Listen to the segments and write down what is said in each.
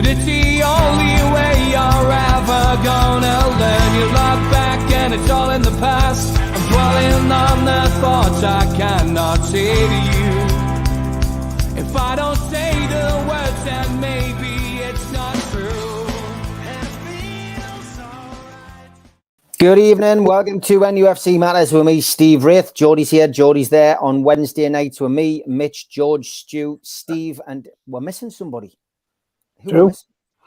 Stupidity, only way you're ever gonna learn. You look back and it's all in the past. I'm dwelling on the thoughts I cannot say to you. If I don't say the words, then maybe it's not true. And it feels alright. Good evening. Welcome to NUFC Matters with me, Steve Wraith. Geordies here. Geordies there on Wednesday nights with me, Mitch, George, Stu, Steve, and we're missing somebody. Who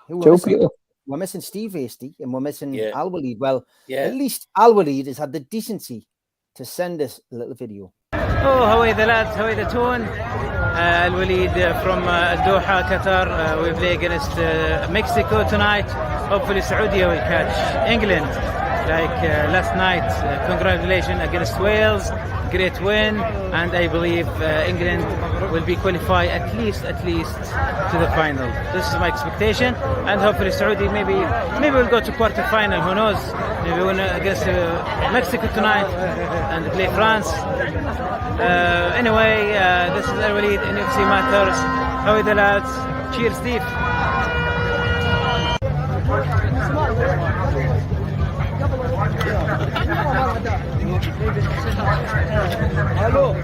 we're missing? We're missing Steve Hasty and we're missing Al Walid. Well, at least Al Walid has had the decency to send us a little video. Oh, how are the lads? How are the tune? Al Walid from Doha, Qatar. We play against Mexico tonight. Hopefully Saudi will catch England like last night. Congratulations against Wales. Great win, and I believe England will be qualified at least to the final. This is my expectation, and hopefully Saudi maybe we'll go to quarter final. Who knows? Maybe win against Mexico tonight and play France. Anyway, this is Al Walid, NUFC Matters. How are the lads? Cheers, Steve. Hello.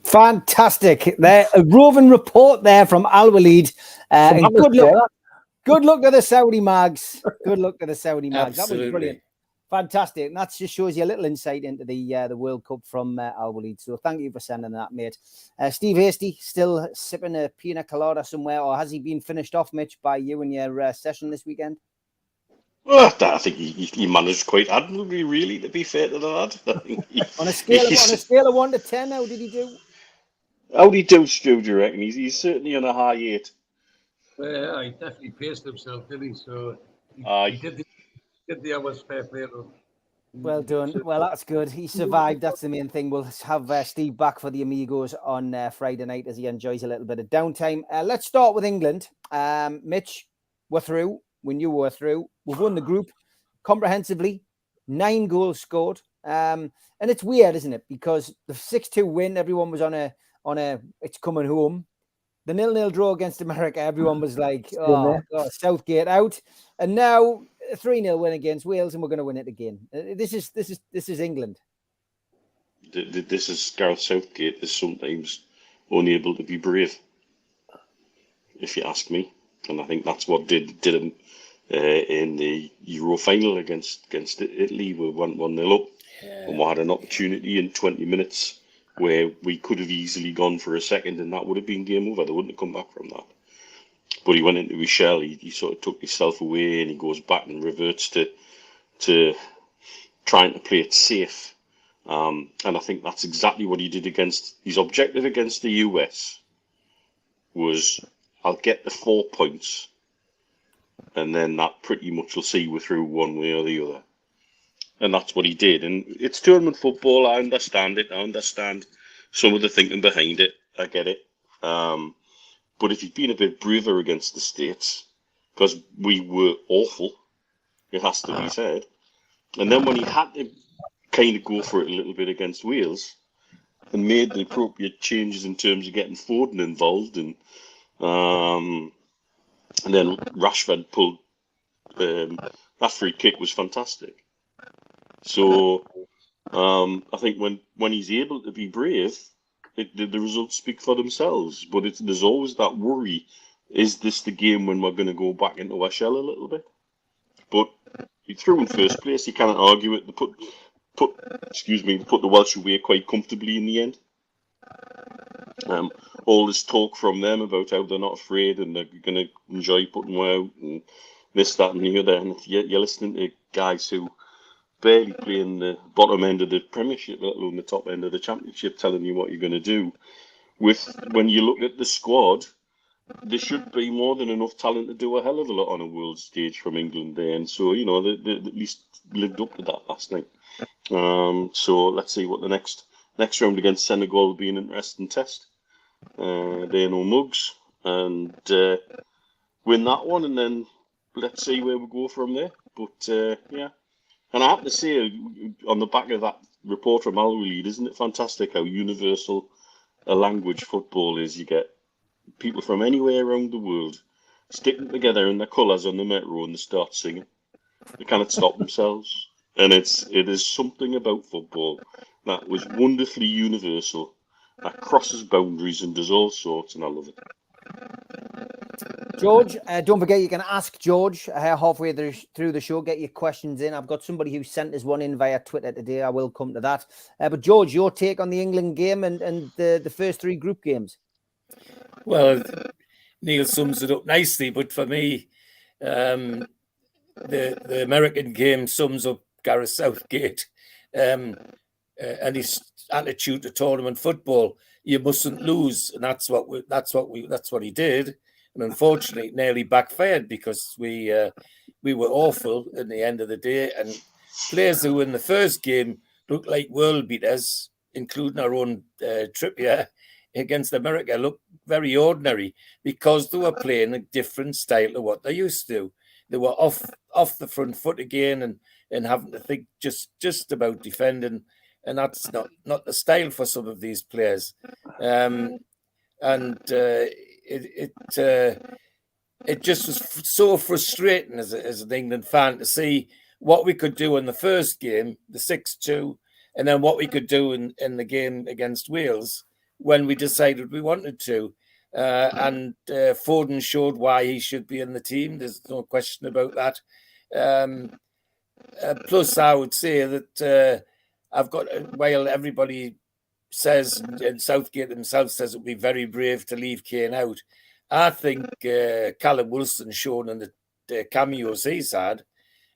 Fantastic. There, a roving report there from Al Walid. Good luck to the Saudi mags. Good luck to the Saudi mags. That was brilliant. Fantastic. And that just shows you a little insight into the World Cup from Al Walid. So thank you for sending that, mate. Steve Hasty still sipping a pina colada somewhere, or has he been finished off, Mitch, by you and your session this weekend? Well, I think he managed quite admirably, really, to be fair to the lad. On a scale of 1 to 10, how did he do? How did he do, Stu, do you reckon? He's certainly on a high 8. He definitely paced himself, did he? So he did the hours fair play to him. Well done. Well, that's good. He survived. That's the main thing. We'll have Steve back for the Amigos on Friday night as he enjoys a little bit of downtime. Let's start with England. Mitch, we're through. We knew we were through. We've won the group comprehensively. 9 goals scored. And it's weird, isn't it? Because the 6-2 win, everyone was on a it's coming home. The 0-0 draw against America, everyone was like, oh, Southgate out. And now a 3-0 win against Wales, and we're going to win it again. This is England. This is Gareth Southgate is sometimes only able to be brave, if you ask me. And I think that's what did him in the Euro final against Italy. We went 1-0 up, and we had an opportunity in 20 minutes where we could have easily gone for a second, and that would have been game over. They wouldn't have come back from that. But he went into his shell. He sort of took himself away, and he goes back and reverts to trying to play it safe. And I think that's exactly what he did against his objective against the US. Was I'll get the 4 points, and then that pretty much will see we're through one way or the other. And that's what he did. And it's tournament football. I understand it. I understand some of the thinking behind it. I get it. But if he'd been a bit braver against the States, because we were awful, it has to be said. And then when he had to kind of go for it a little bit against Wales and made the appropriate changes in terms of getting Foden involved, and then Rashford pulled that free kick was fantastic. So I think when he's able to be brave, the results speak for themselves. But there's always that worry is this the game when we're going to go back into our shell a little bit? But you threw in first place. You can't argue it. They put the Welsh away quite comfortably in the end. All this talk from them about how they're not afraid and they're going to enjoy putting out and this, that, and the other. And you're listening to guys who barely play in the bottom end of the Premiership, let alone the top end of the Championship, telling you what you're going to do. When you look at the squad, there should be more than enough talent to do a hell of a lot on a world stage from England there. And so, they at least lived up to that last night. So let's see what the next round against Senegal will be an interesting test. They're no mugs. And win that one, and then let's see where we go from there. But, yeah. And I have to say, on the back of that report from Al-Walid, isn't it fantastic how universal a language football is? You get people from anywhere around the world sticking together in their colours on the metro and they start singing. They cannot stop themselves. And it is something about football that was wonderfully universal, that crosses boundaries and does all sorts, and I love it. George, don't forget you can ask George halfway through the show. Get your questions in. I've got somebody who sent us one in via Twitter today. I will come to that. But George, your take on the England game and the first three group games? Well, Neil sums it up nicely, but for me, the American game sums up Gareth Southgate and his attitude to tournament football. You mustn't lose, and that's what he did. And unfortunately, it nearly backfired because we were awful in the end of the day. And players who in the first game looked like world beaters, including our own Trippier against America, looked very ordinary because they were playing a different style to what they used to. They were off the front foot again and having to think just about defending. And that's not the style for some of these players. It just was so frustrating as an England fan to see what we could do in the first game, the 6-2, and then what we could do in the game against Wales when we decided we wanted to. And Foden showed why he should be in the team. There's no question about that. Plus, I would say that while everybody says, and Southgate himself says it would be very brave to leave Kane out, I think Callum Wilson shown in the cameos he's had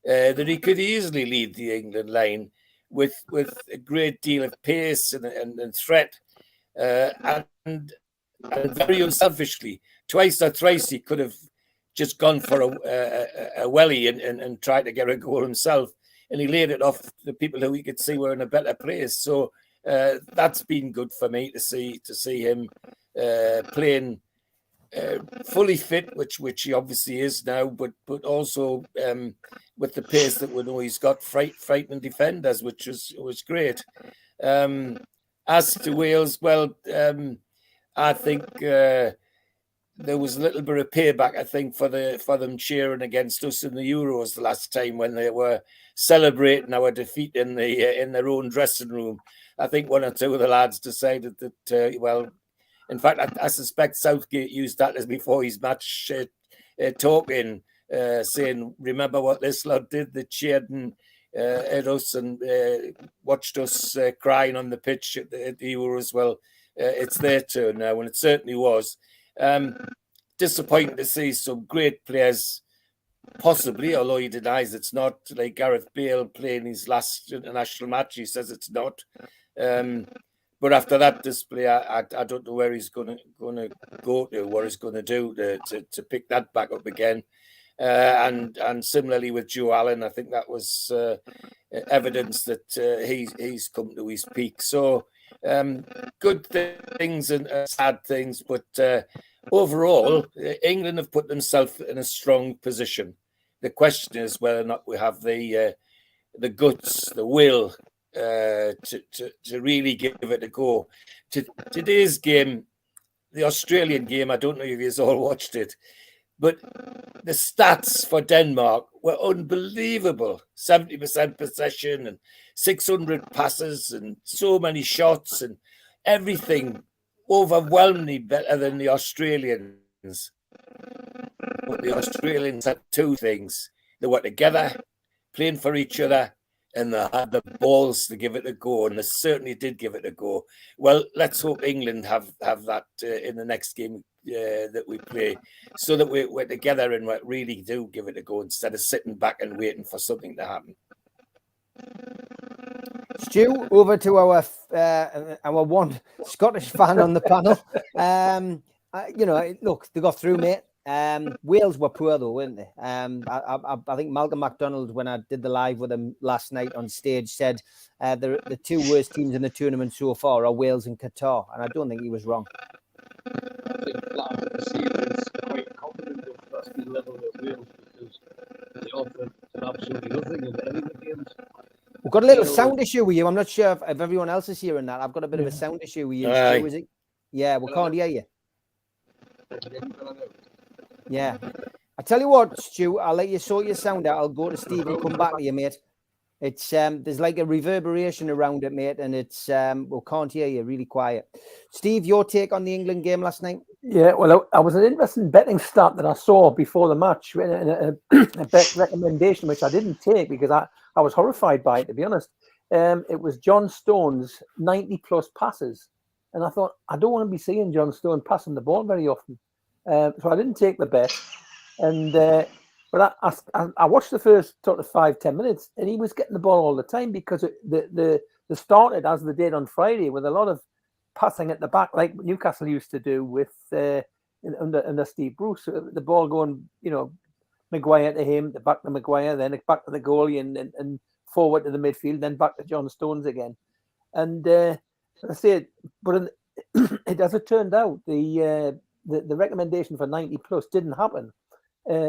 that he could easily lead the England line with a great deal of pace and threat and very unselfishly. Twice or thrice he could have just gone for a welly and tried to get a goal himself, and he laid it off the people who he could see were in a better place. So that's been good for me to see him playing fully fit, which he obviously is now, but also with the pace that we know he's got, frightening defenders, which was great. As to Wales, well, I think there was a little bit of payback, I think, for them cheering against us in the Euros the last time when they were celebrating our defeat in their own dressing room. I think one or two of the lads decided that, in fact, I suspect Southgate used that as before his match talking, saying, remember what this lot did? They cheered at us and watched us crying on the pitch at the Euros. Well, it's their turn now, and it certainly was. Disappointing to see some great players, possibly, although he denies it's not, like Gareth Bale playing his last international match. He says it's not. But after that display, I don't know where he's going to go to, what he's going to do to pick that back up again. And similarly with Joe Allen, I think that was evidence that he's come to his peak. So good things and sad things, but overall, England have put themselves in a strong position. The question is whether or not we have the guts, the will to really give it a go. Today's game, the Australian game, I don't know if you've all watched it, but the stats for Denmark were unbelievable. 70% possession and 600 passes and so many shots and everything overwhelmingly better than the Australians. But the Australians had two things. They were together, playing for each other, and they had the balls to give it a go, and they certainly did give it a go. Well, let's hope England have that in the next game that we play, so that we're together and we really do give it a go instead of sitting back and waiting for something to happen. Stu, over to our one Scottish fan on the panel. You know, look, they got through, mate. Wales were poor though, weren't they? I think Malcolm MacDonald, when I did the live with him last night on stage, said the two worst teams in the tournament so far are Wales and Qatar, and I don't think he was wrong. I think Flat is quite confident of that's the level of Wales because they offered absolutely nothing in any of the games. We've got a little sound issue with you. I'm not sure if everyone else is hearing that. I've got a bit of a sound issue with you. Stu, is it? Yeah, we can't hear you. Yeah. I tell you what, Stu, I'll let you sort your sound out. I'll go to Steve and come back to you, mate. It's there's like a reverberation around it, mate, and it's we can't hear you, really quiet. Steve, your take on the England game last night? Yeah, well, I was an interesting betting stat that I saw before the match, a bet recommendation which I didn't take because I was horrified by it, to be honest. It was John Stones 90+ passes, and I thought I don't want to be seeing John Stone passing the ball very often, so I didn't take the bet. And but I watched the first sort of 5-10 minutes, and he was getting the ball all the time because the started as they did on Friday with a lot of passing at the back, like Newcastle used to do with under Steve Bruce. The ball going, you know, Maguire to him, back to Maguire, then back to the goalie, and forward to the midfield, then back to John Stones again. And I say, but as it turned out, the recommendation for 90+ didn't happen.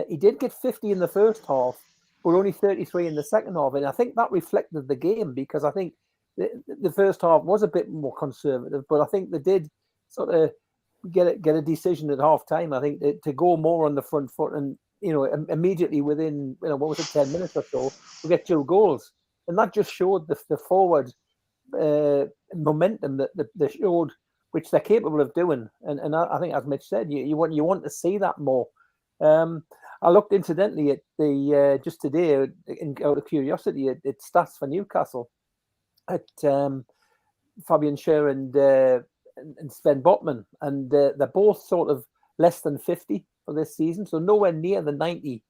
He did get 50 in the first half, but only 33 in the second half, and I think that reflected the game because I think the first half was a bit more conservative, but I think they did sort of get a decision at half time. I think to go more on the front foot, and you know, immediately within, you know, what was it, 10 minutes or so, we get 2 goals, and that just showed the forward momentum that they showed, which they're capable of doing. And I think, as Mitch said, you want to see that more. I looked incidentally at the just today, out of curiosity, at stats for Newcastle at Fabian Schär and Sven Botman, and they're both sort of less than 50 for this season, so nowhere near the 90,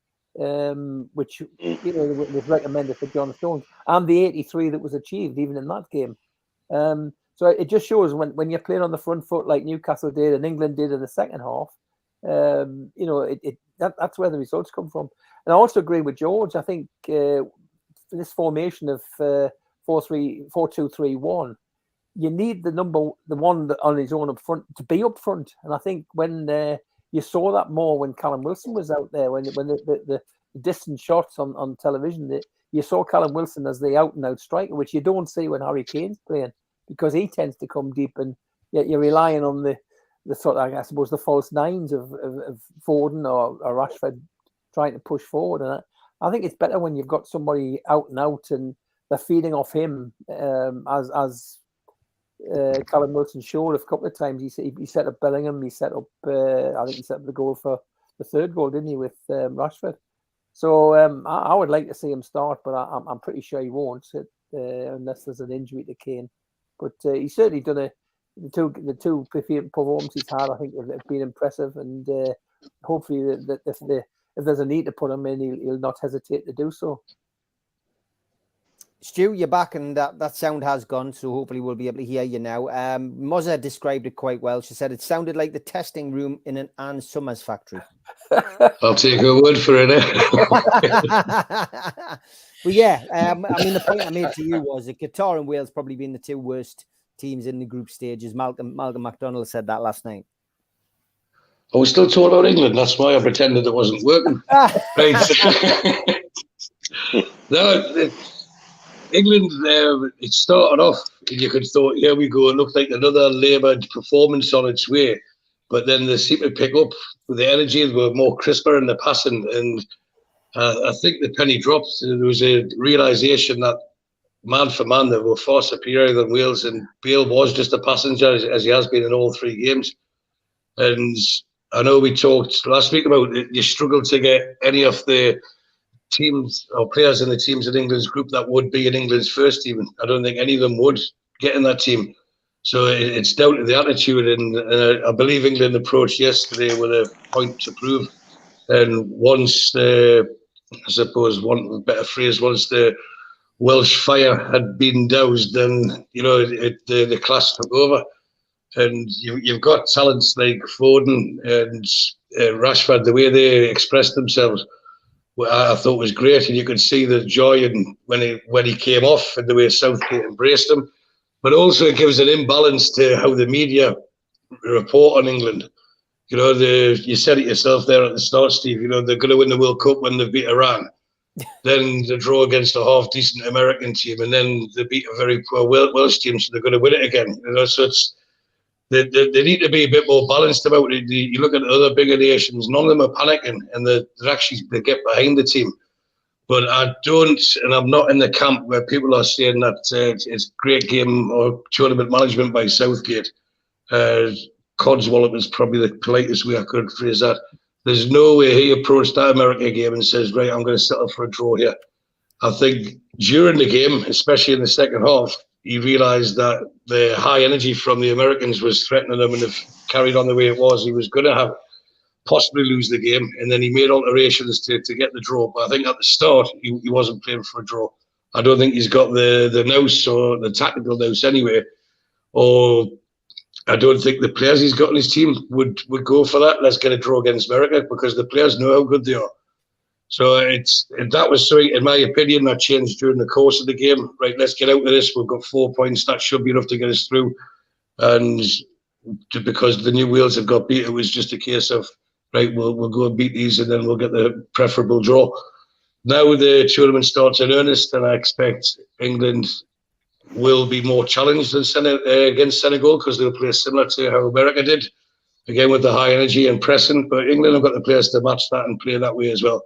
which, you know, was recommended for John Stones, and the 83 that was achieved even in that game. So it just shows when you're playing on the front foot like Newcastle did and England did in the second half, you know, that's where the results come from. And I also agree with George. I think this formation of 4-2-3-1, you need the one on his own up front to be up front. And I think when you saw that more when Callum Wilson was out there, when the distant shots on television, you saw Callum Wilson as the out-and-out striker, which you don't see when Harry Kane's playing, because he tends to come deep, and yet you're relying on the sort of, I suppose, the false nines of Foden or Rashford trying to push forward. And I think it's better when you've got somebody out and out and they're feeding off him, as Callum Wilson showed a couple of times. He set up Bellingham. He set up, I think he set up the goal for the third goal, didn't he, with Rashford? So I would like to see him start, but I'm pretty sure he won't, unless there's an injury to Kane. But he's certainly done the two performances he's had, I think, have been impressive, and hopefully that if there's a need to put him in, he'll not hesitate to do so. Stu, you're back, and that sound has gone, so hopefully we'll be able to hear you now. Mozza described it quite well. She said it sounded like the testing room in an Ann Summers factory. I'll take her word for it. But yeah, I mean, the point I made to you was that Qatar and Wales probably been the two worst teams in the group stages. Malcolm MacDonald said that last night. I was still talking about England. That's why I pretended it wasn't working. Right. No, England, it started off, and you could have thought, here we go, it looked like another laboured performance on its way. But then they seemed to pick up with the energy. They were more crisper in the passing. And I think the penny dropped. There was a realisation that man for man, they were far superior than Wales. And Bale was just a passenger, as he has been in all 3 games. And I know we talked last week about you struggle to get any of the teams or players in the teams in England's group that would be in England's first team. I don't think any of them would get in that team. So it's down to the attitude, and I believe England approached yesterday with a point to prove. And once I suppose one better phrase, once the Welsh fire had been doused, then the class took over. And you've got talents like Foden and Rashford. The way they expressed themselves, I thought was great, and you could see the joy in when he came off and the way Southgate embraced him. But also it gives an imbalance to how the media report on England. You said it yourself there at the start, Steve. They're going to win the World Cup when they beat Iran. Then the draw against a half-decent American team, and then they beat a very poor Welsh team, so they're going to win it again. So they need to be a bit more balanced about it. You look at other bigger nations; none of them are panicking, and they get behind the team. But I don't, and I'm not in the camp where people are saying that it's great game or tournament management by Southgate. Codswallop is probably the politest way I could phrase that. There's no way he approached that America game and says, right, I'm going to settle for a draw here. I think during the game, especially in the second half, he realised that the high energy from the Americans was threatening him, and if carried on the way it was, he was going to possibly lose the game, and then he made alterations to get the draw. But I think at the start, he wasn't playing for a draw. I don't think he's got the nous or the tactical nous anyway, or I don't think the players he's got in his team would go for that. Let's get a draw against America, because the players know how good they are. So that was something, in my opinion, that changed during the course of the game. Right, let's get out of this. We've got 4 points. That should be enough to get us through. And because the New Wales have got beat, it was just a case of, right, we'll go and beat these, and then we'll get the preferable draw. Now the tournament starts in earnest, and I expect England will be more challenged than against Senegal, because they'll play similar to how America did, again with the high energy and pressing. But England have got the players to match that and play that way as well.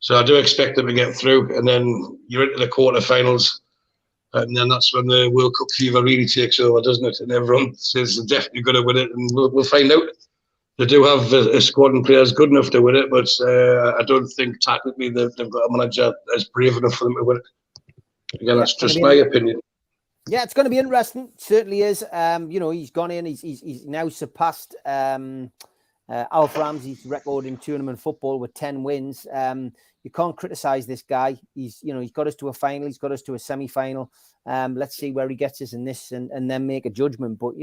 So I do expect them to get through, and then you're into the quarterfinals, and then that's when the World Cup fever really takes over, doesn't it? And everyone says they're definitely going to win it, and we'll find out. They do have a squad and players good enough to win it, but I don't think tactically they've got a manager that's brave enough for them to win it. Again, that's just my opinion. Yeah, it's going to be interesting. Certainly is. He's gone in. He's now surpassed Alf Ramsey's record in tournament football with 10 wins. You can't criticise this guy. He's got us to a final. He's got us to a semi-final. Let's see where he gets us in this, and then make a judgment. But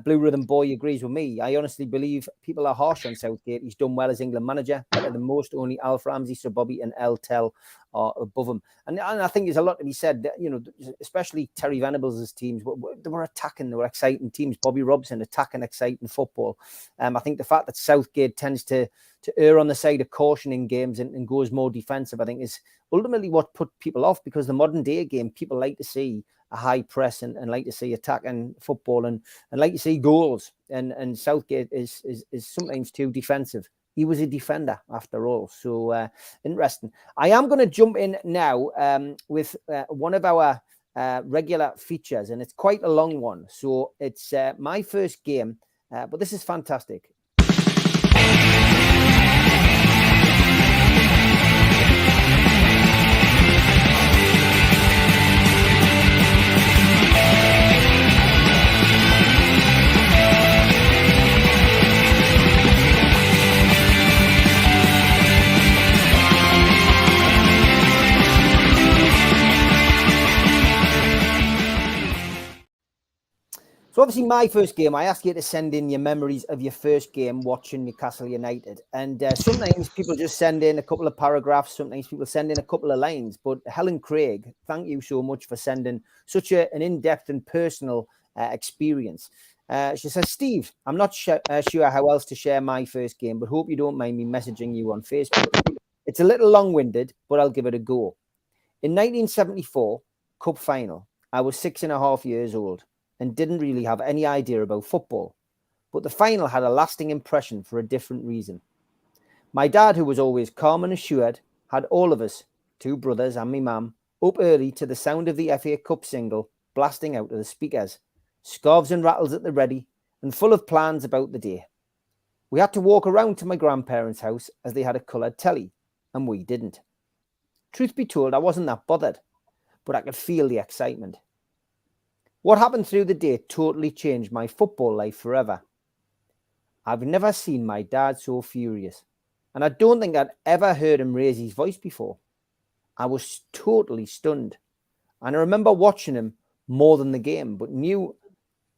Blue Rhythm Boy agrees with me. I honestly believe people are harsh on Southgate. He's done well as England manager, better than most. Only Alf Ramsey, Sir Bobby, and El Tel are above him. And I think there's a lot to be said. Especially Terry Venables' teams. They were attacking. They were exciting teams. Bobby Robson attacking, exciting football. I think the fact that Southgate tends to err on the side of caution in games and goes more defensive, I think, is ultimately what put people off, because the modern day game, people like to see a high press and like to see attacking football and like to see goals. And Southgate is sometimes too defensive. He was a defender after all. So interesting. I am going to jump in now with one of our regular features, and it's quite a long one. So it's my first game, but this is fantastic. So obviously my first game, I ask you to send in your memories of your first game watching Newcastle United. And sometimes people just send in a couple of paragraphs. Sometimes people send in a couple of lines. But Helen Craig, thank you so much for sending such an in-depth and personal experience. She says, Steve, I'm not sure how else to share my first game, but hope you don't mind me messaging you on Facebook. It's a little long-winded, but I'll give it a go. In 1974, Cup final, I was 6.5 years old and didn't really have any idea about football. But the final had a lasting impression for a different reason. My dad, who was always calm and assured, had all of us, 2 brothers and me mum, up early to the sound of the FA Cup single blasting out of the speakers, scarves and rattles at the ready, and full of plans about the day. We had to walk around to my grandparents' house as they had a coloured telly, and we didn't. Truth be told, I wasn't that bothered, but I could feel the excitement. What happened through the day totally changed my football life forever. I've never seen my dad so furious, and I don't think I'd ever heard him raise his voice before. I was totally stunned, and I remember watching him more than the game, but knew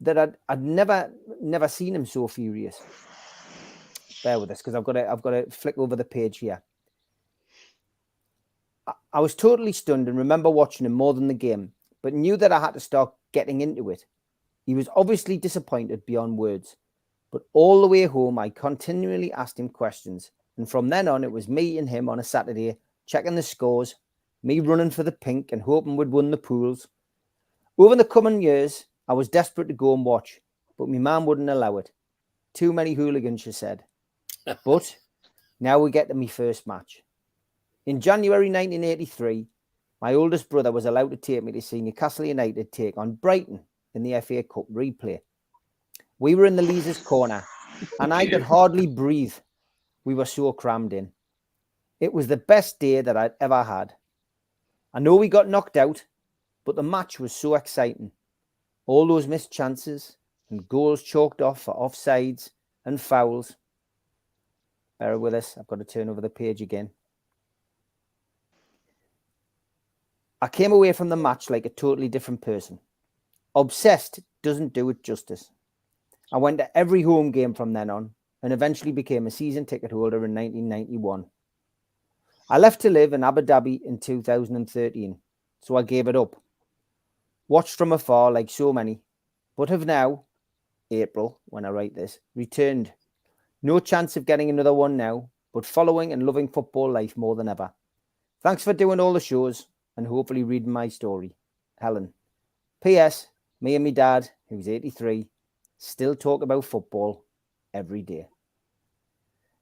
that I'd never seen him so furious. Bear with us, because I've got to flick over the page here. I was totally stunned and remember watching him more than the game, but knew that I had to start getting into it. He was obviously disappointed beyond words, but all the way home, I continually asked him questions. And from then on, it was me and him on a Saturday, checking the scores, me running for the pink and hoping we'd win the pools. Over the coming years, I was desperate to go and watch, but my mum wouldn't allow it. Too many hooligans, she said. But now we get to my first match. In January 1983, my oldest brother was allowed to take me to see Newcastle United take on Brighton in the FA Cup replay. We were in the Leazes corner, and I could hardly breathe. We were so crammed in. It was the best day that I'd ever had. I know we got knocked out, but the match was so exciting. All those missed chances and goals chalked off for offsides and fouls. Bear with us. I've got to turn over the page again. I came away from the match like a totally different person. Obsessed doesn't do it justice. I went to every home game from then on and eventually became a season ticket holder in 1991. I left to live in Abu Dhabi in 2013, so I gave it up. Watched from afar like so many, but have now, April, when I write this, returned. No chance of getting another one now, but following and loving football life more than ever. Thanks for doing all the shows and hopefully reading my story. Helen. P.S. Me and my dad, who's 83, still talk about football every day.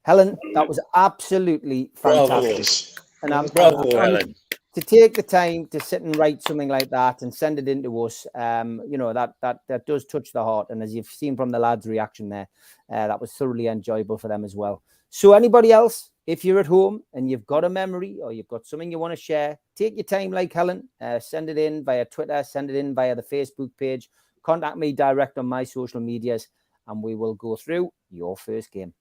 Helen, that was absolutely fantastic. Bravo. And Bravo, Helen. To take the time to sit and write something like that and send it in to us, that does touch the heart. And as you've seen from the lads' reaction there, that was thoroughly enjoyable for them as well. So anybody else, if you're at home and you've got a memory or you've got something you want to share, take your time like Helen, send it in via Twitter, send it in via the Facebook page, contact me direct on my social medias, and we will go through your first game.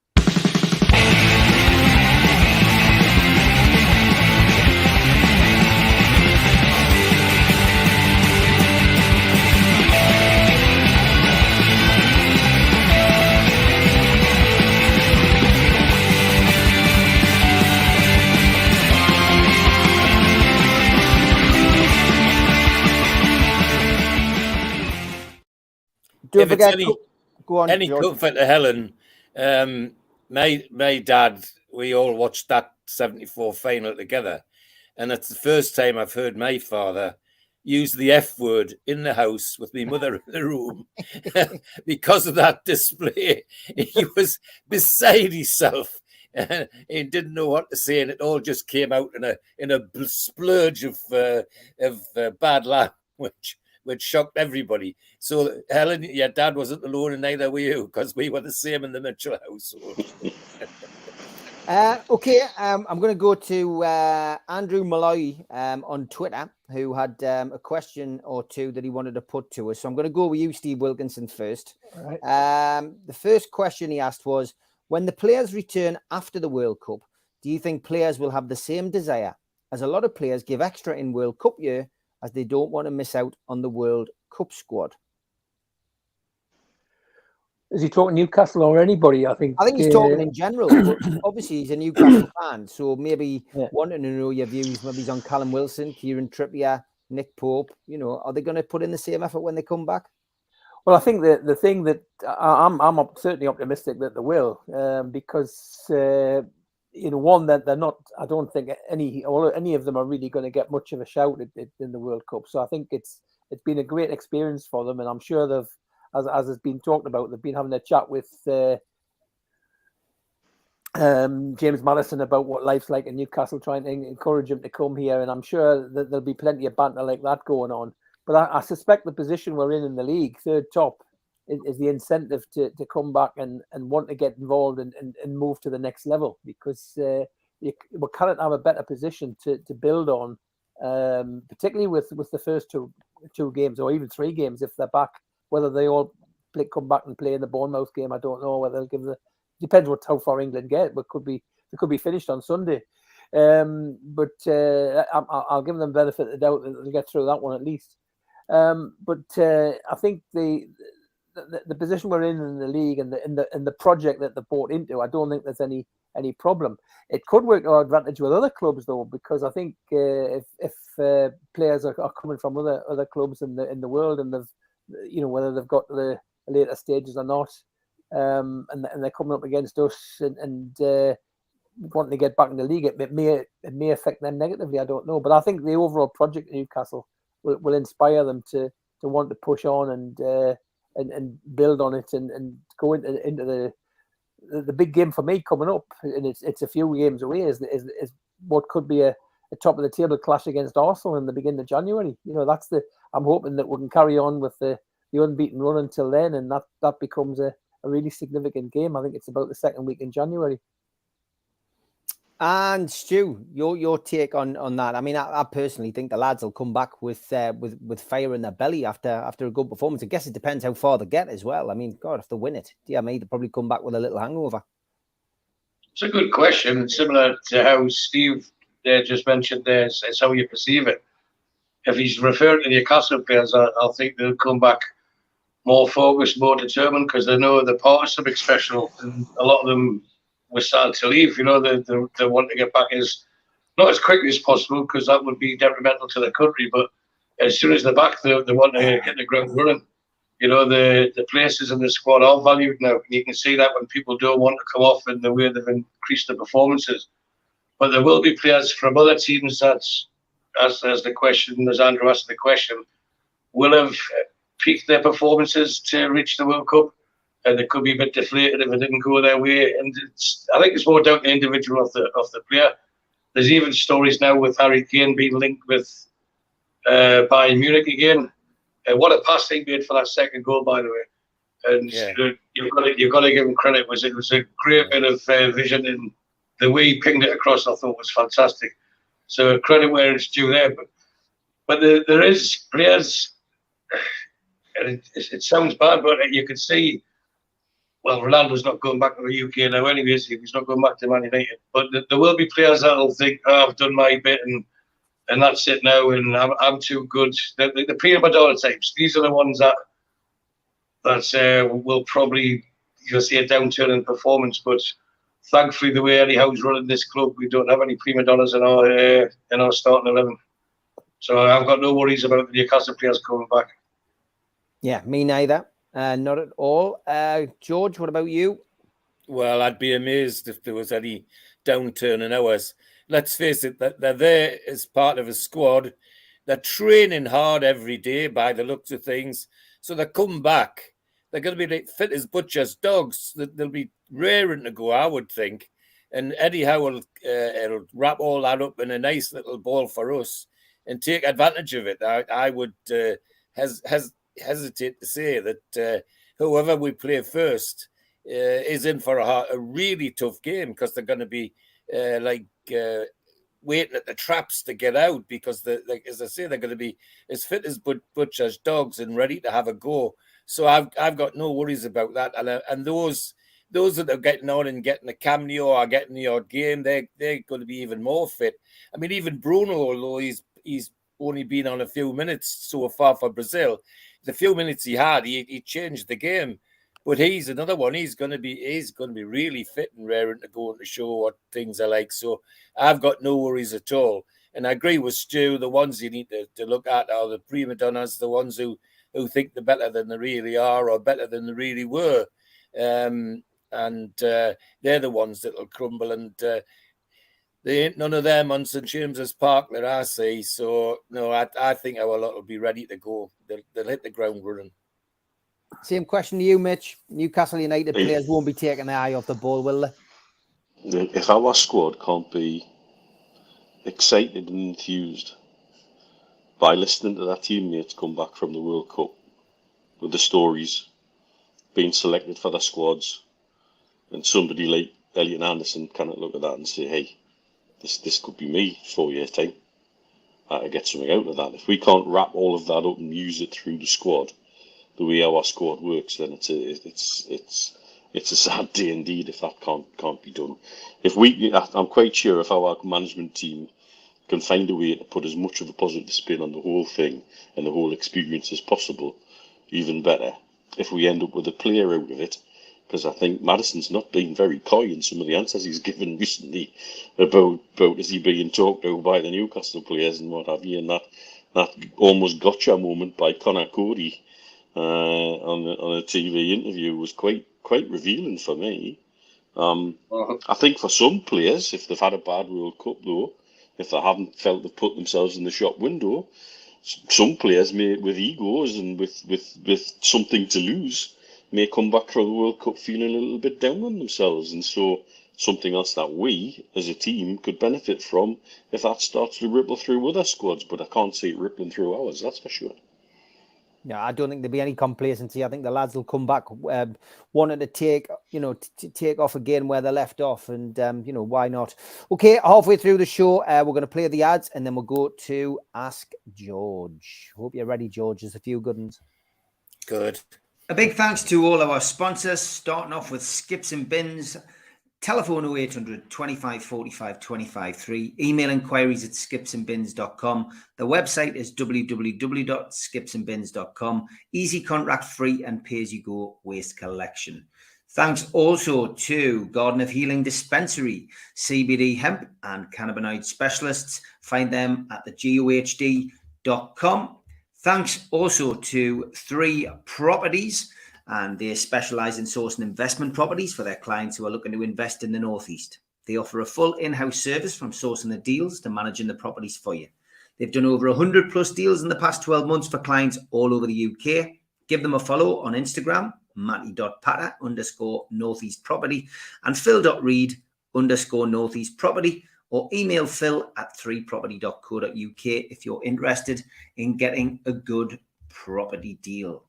If it's any comfort to Helen, my dad, we all watched that 74 final together. And it's the first time I've heard my father use the F word in the house with my mother in the room. Because of that display, he was beside himself. He didn't know what to say, and it all just came out in a splurge of bad language, which shocked everybody. So, Helen, your dad wasn't alone, and neither were you, because we were the same in the Mitchell household. Okay, I'm going to go to Andrew Malloy on Twitter, who had a question or two that he wanted to put to us. So I'm going to go with you, Steve Wilkinson, first. All right. The first question he asked was, when the players return after the World Cup, do you think players will have the same desire, as a lot of players give extra in World Cup year as they don't want to miss out on the World Cup squad? Is he talking Newcastle or anybody? I think he's talking in general, but obviously he's a Newcastle fan, so maybe wanting to know your views. Maybe he's on Callum Wilson, Kieran Trippier, Nick Pope. You know, are they going to put in the same effort when they come back? Well, I think the thing that I'm certainly optimistic that they will, because one, that they're not. I don't think any of them are really going to get much of a shout in the World Cup. So I think it's been a great experience for them, and I'm sure they've, as has been talked about, they've been having a chat with James Madison about what life's like in Newcastle, trying to encourage him to come here, and I'm sure that there'll be plenty of banter like that going on. But I suspect the position we're in the league, third top, is the incentive to come back and want to get involved and move to the next level, because we cannot have a better position to build on, particularly with the first two games, or even 3 games if they're back. Whether they all come back and play in the Bournemouth game, I don't know. Whether they'll give depends how far England get, but they could be finished on Sunday. But I'll give them benefit of the doubt that they'll get through that one at least. But I think the position we're in the league and the project that they're bought into, I don't think there's any problem. It could work to our advantage with other clubs though, because I think if players are coming from other clubs in the world, and whether they've got to the later stages or not, and they're coming up against us and wanting to get back in the league, it may affect them negatively. I don't know, but I think the overall project at Newcastle will inspire them to want to push on and build on it and go into the big game for me coming up, and it's a few games away, is what could be a top of the table clash against Arsenal in the beginning of January. I'm hoping that we can carry on with the unbeaten run until then, and that becomes a really significant game. I think it's about the second week in January. And Stu, your take on that? I mean, I personally think the lads will come back with fire in their belly after a good performance. I guess it depends how far they get as well. I mean, God, if they win it, dear me, they'll probably come back with a little hangover. It's a good question, similar to how Steve just mentioned there. It's how you perceive it. If he's referring to the Newcastle players, I think they'll come back more focused, more determined, because they know they're part of something special, and a lot of them were starting to leave. They want to get back not as quickly as possible, because that would be detrimental to the country. But as soon as they're back, they want to get the ground running. The places in the squad are valued now. You can see that when people don't want to come off and the way they've increased their performances. But there will be players from other teams that, as Andrew asked the question, will have peaked their performances to reach the World Cup. And they could be a bit deflated if it didn't go their way. And I think it's more down to the individual of the player. There's even stories now with Harry Kane being linked with Bayern Munich again. What a pass he made for that second goal, by the way. And you've got to give him credit. It was a great bit of vision, and the way he pinged it across, I thought, was fantastic. So credit where it's due there. But there is players, and it sounds bad, but you can see. Well, Ronaldo's not going back to the UK now anyways. He's not going back to Man United. But there will be players that will think, I've done my bit and that's it now, and I'm too good. The prima donna types, these are the ones that will probably, see a downturn in performance. But thankfully, the way Eddie Howe's running this club, we don't have any prima donnas in our starting 11. So I've got no worries about the Newcastle players coming back. Yeah, me neither. Not at all. George, what about you? Well, I'd be amazed if there was any downturn in ours. Let's face it, they're there as part of a squad. They're training hard every day by the looks of things. So they come back. They're going to be like fit as butcher's dogs. They'll be raring to go, I would think. And Eddie Howe will wrap all that up in a nice little ball for us and take advantage of it. I would hesitate to say that whoever we play first is in for a really tough game, because they're going to be waiting at the traps to get out, because as I say, they're going to be as fit as butcher's dogs and ready to have a go. So I've got no worries about that. And those that are getting on and getting a cameo or getting the odd game, they're going to be even more fit. I mean, even Bruno, although he's only been on a few minutes so far for Brazil, the few minutes he had, he changed the game. But he's another one. He's going to be really fit and raring to go and to show what things are like. So I've got no worries at all. And I agree with Stu. The ones you need to look at are the prima donnas, the ones who think they're better than they really are or better than they really were. And they're the ones that will crumble. And they ain't none of them on St James's Park that I see. So, no, I think our lot will be ready to go. They'll hit the ground running. Same question to you, Mitch. Newcastle United players won't be taking their eye off the ball, will they? If our squad can't be excited and enthused by listening to their teammates come back from the World Cup with the stories being selected for the squads, and somebody like Elliot Anderson cannot look at that and say, hey, this could be me 4 years' time. I get something out of that. If we can't wrap all of that up and use it through the squad, the way our squad works, then it's a sad day indeed if that can't be done. I'm quite sure if our management team can find a way to put as much of a positive spin on the whole thing and the whole experience as possible, even better. If we end up with a player out of it, because I think Madison's not been very coy in some of the answers he's given recently about is he being talked to by the Newcastle players and what have you, and that almost gotcha moment by Connor Cody on a TV interview was quite revealing for me. I think for some players, if they've had a bad World Cup though, if they haven't felt they've put themselves in the shop window, some players may, with egos and with something to lose, may come back from the World Cup feeling a little bit down on themselves. And so something else that we, as a team, could benefit from if that starts to ripple through other squads. But I can't see it rippling through ours, that's for sure. Yeah, I don't think there'll be any complacency. I think the lads will come back wanting to take off again where they left off. And, why not? Okay, halfway through the show, we're going to play the ads and then we'll go to Ask George. Hope you're ready, George. There's a few good ones. Good. A big thanks to all our sponsors, starting off with Skips and Bins. Telephone 0800 25 45 25 3. Email inquiries at skipsandbins.com. The website is www.skipsandbins.com. Easy contract free and pay-as-you-go waste collection. Thanks also to Garden of Healing Dispensary, CBD hemp and cannabinoid specialists. Find them at thegohd.com. Thanks also to 3 Properties, and they specialise in sourcing investment properties for their clients who are looking to invest in the Northeast. They offer a full in-house service from sourcing the deals to managing the properties for you. They've done over 100 plus deals in the past 12 months for clients all over the UK. Give them a follow on Instagram, matty.patter_northeast property and phil.reed_northeast property, or email phil@3property.co.uk if you're interested in getting a good property deal.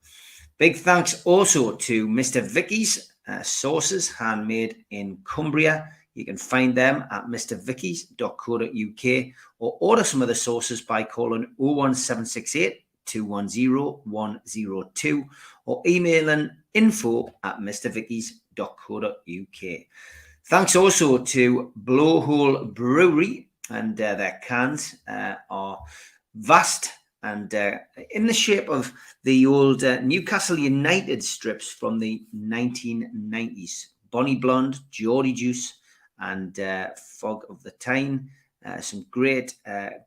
Big thanks also to Mr. Vicky's sauces, handmade in Cumbria. You can find them at mrvickys.co.uk or order some of the sauces by calling 01768 210 102 or emailing info@mrvickys.co.uk. Thanks also to Blowhole Brewery, and their cans are vast and in the shape of the old Newcastle United strips from the 1990s. Bonnie Blonde, Geordie Juice, and Fog of the Tyne. Some great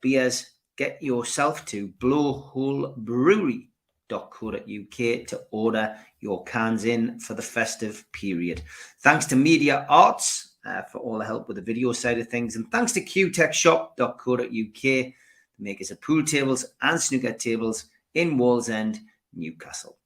beers. Get yourself to blowholebrewery.co.uk to order your cans in for the festive period. Thanks to Media Arts for all the help with the video side of things. And thanks to qtechshop.co.uk, makers of pool tables and snooker tables in Wallsend, Newcastle.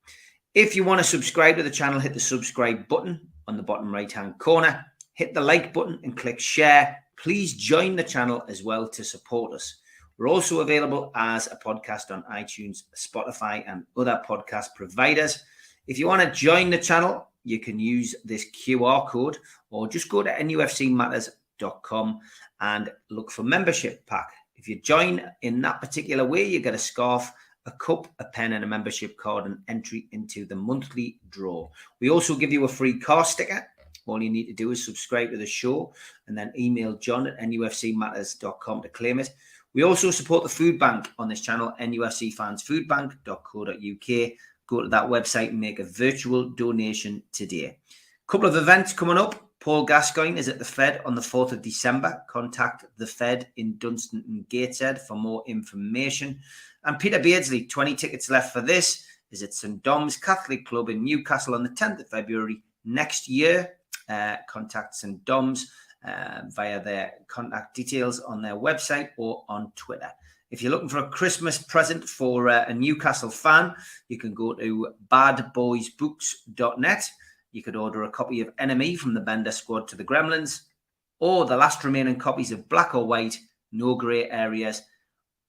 If you want to subscribe to the channel, hit the subscribe button on the bottom right-hand corner. Hit the like button and click share. Please join the channel as well to support us. We're also available as a podcast on iTunes, Spotify, and other podcast providers. If you want to join the channel, you can use this QR code or just go to nufcmatters.com and look for membership pack. If you join in that particular way, you get a scarf, a cup, a pen, and a membership card, and entry into the monthly draw. We also give you a free car sticker. All you need to do is subscribe to the show and then email john@nufcmatters.com to claim it. We also support the food bank on this channel, nufcfansfoodbank.co.uk. Go to that website and make a virtual donation today. A couple of events coming up. Paul Gascoigne is at the Fed on the 4th of December. Contact the Fed in Dunstan and Gateshead for more information. And Peter Beardsley, 20 tickets left for this, is at St. Dom's Catholic Club in Newcastle on the 10th of February next year. Contact St. Dom's via their contact details on their website or on Twitter. If you're looking for a Christmas present for a Newcastle fan, you can go to badboysbooks.net. You could order a copy of Enemy from the Bender Squad to the Gremlins, or the last remaining copies of Black or White, No Grey Areas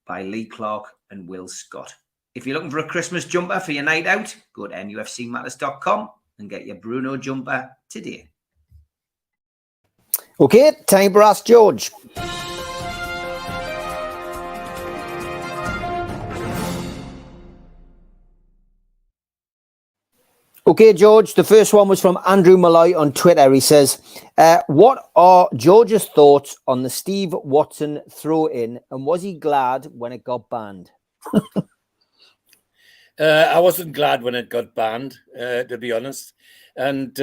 by Lee Clark and Will Scott. If you're looking for a Christmas jumper for your night out, go to nufcmatters.com. and get your Bruno jumper today. Okay, time for Ask George. Okay, George, the first one was from Andrew Malloy on Twitter. He says, what are George's thoughts on the Steve Watson throw-in, and was he glad when it got banned? I wasn't glad when it got banned, to be honest. And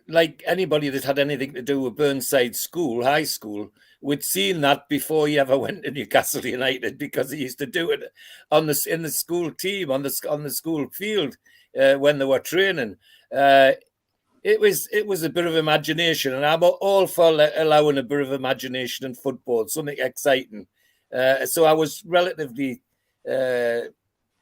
like anybody that had anything to do with Burnside School, high school, we'd seen that before he ever went to Newcastle United, because he used to do it in the school team, on the school field when they were training. It was a bit of imagination, and I'm all for allowing a bit of imagination in football, something exciting. So I was relatively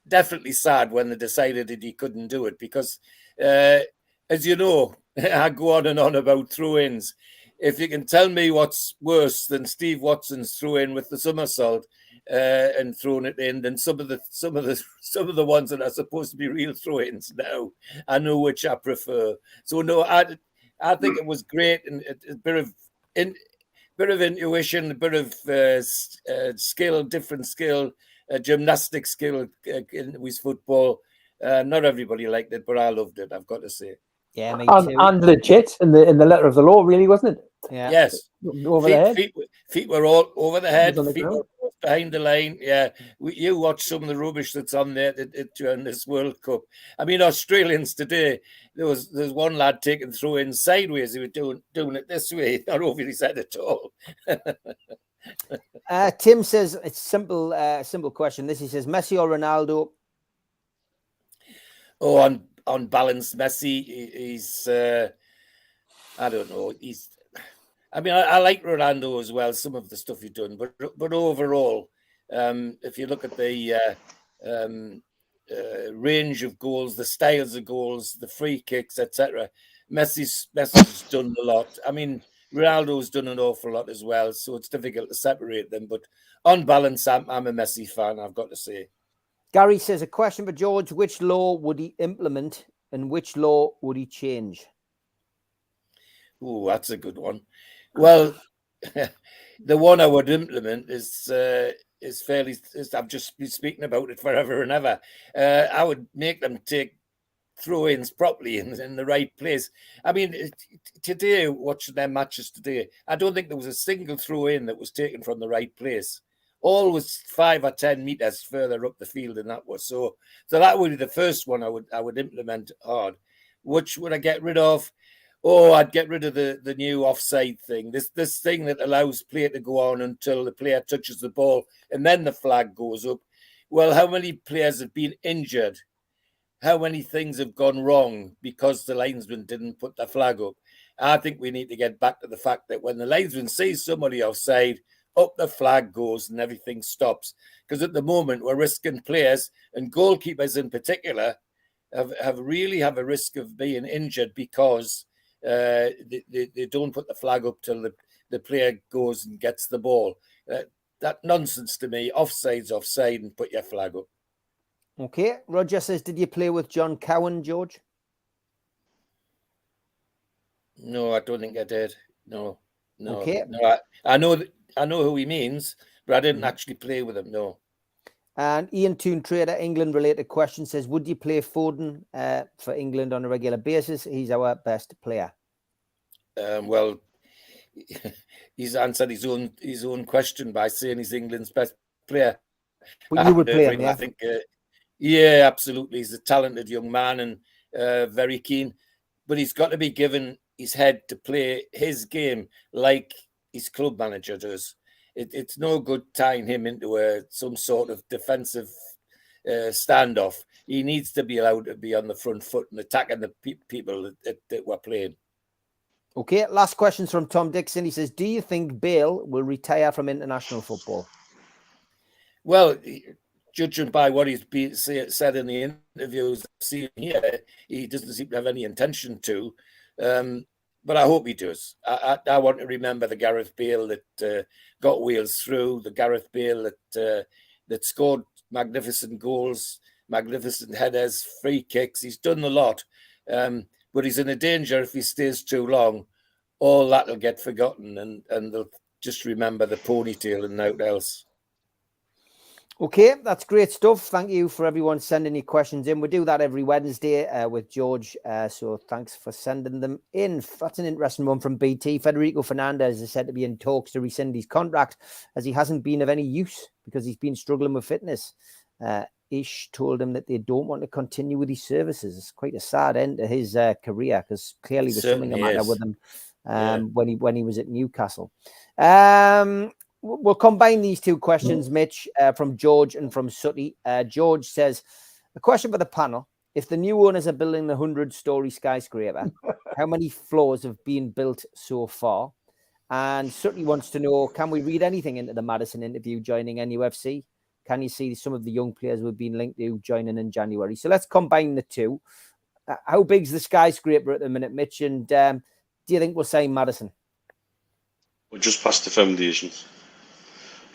definitely sad when they decided that he couldn't do it, because as you know, I go on and on about throw-ins. If you can tell me what's worse than Steve Watson's throw-in with the somersault and throwing it in, then some of the ones that are supposed to be real throw-ins now, I know which I prefer. So no, I think it was great, and a bit of intuition, a bit of skill, different skill, gymnastic skill with football. Not everybody liked it, but I loved it, I've got to say. Yeah, me too. And legit in the letter of the law, really, wasn't it? Yeah. Yes. Over the head. Feet were all over the head. On the Feet ground. were behind the line. Yeah. You watch some of the rubbish that's on there during this World Cup. I mean, Australians today, there's one lad taking throw-in sideways. He was doing it this way, not over his head at all. Tim says, it's simple question. He says, Messi or Ronaldo? Oh, on balance, Messi, he's I don't know. I mean, I like Ronaldo as well, some of the stuff he's done, but overall, if you look at the range of goals, the styles of goals, the free kicks, etc., Messi's done a lot. I mean, Ronaldo's done an awful lot as well, so it's difficult to separate them. But on balance, I'm a Messi fan, I've got to say. Gary says, a question for George: which law would he implement, and which law would he change? Oh, that's a good one. Well, the one I would implement is fairly. I've just been speaking about it forever and ever. I would make them take throw-ins properly in the right place. I mean, today, watching their matches today, I don't think there was a single throw-in that was taken from the right place. All was 5 or 10 meters further up the field, and that was so that would be the first one I would implement hard. Which would I get rid of? Oh, I'd get rid of the new offside thing. This thing that allows play to go on until the player touches the ball and then the flag goes up. Well, how many players have been injured? How many things have gone wrong because the linesman didn't put the flag up? I think we need to get back to the fact that when the linesman sees somebody offside, up the flag goes and everything stops. Because at the moment, we're risking players, and goalkeepers in particular have really a risk of being injured because they don't put the flag up till the player goes and gets the ball. That nonsense to me. Offside's offside, and put your flag up. Okay. Roger says, did you play with John Cowan, George? No, I don't think I did. No. Okay. No, I know who he means, but I didn't actually play with him. No. And Ian Toon Trader, England related question, says, would you play Foden for England on a regular basis? He's our best player. Well, he's answered his own question by saying he's England's best player. But you would play him, yeah? I think, yeah, absolutely. He's a talented young man and very keen, but he's got to be given his head to play his game like his club manager does. It's no good tying him into some sort of defensive standoff. He needs to be allowed to be on the front foot and attacking the people that we're playing. Okay, last questions from Tom Dixon. He says, do you think Bale will retire from international football? Well, judging by what he's said in the interviews I've seen here, he doesn't seem to have any intention to. But I hope he does. I want to remember the Gareth Bale that got Wales through, the Gareth Bale that scored magnificent goals, magnificent headers, free kicks. He's done a lot. But he's in a danger if he stays too long. All that'll get forgotten, and they'll just remember the ponytail and nothing else. Okay, that's great stuff. Thank you for everyone sending your questions in. We do that every Wednesday with George, so thanks for sending them in. That's an interesting one from BT. Federico Fernandez is said to be in talks to rescind his contract as he hasn't been of any use because he's been struggling with fitness. Ish told him that they don't want to continue with his services. It's quite a sad end to his career because clearly there's something the matter with him when he was at Newcastle. We'll combine these two questions, Mitch, from George and from Sutty. George says, a question for the panel. If the new owners are building the 100-story skyscraper, how many floors have been built so far? And Sutty wants to know, can we read anything into the Maddison interview joining NUFC? Can you see some of the young players we've been linked to joining in January? So let's combine the two. How big's the skyscraper at the minute, Mitch? And do you think we'll sign Maddison? We're just past the foundations.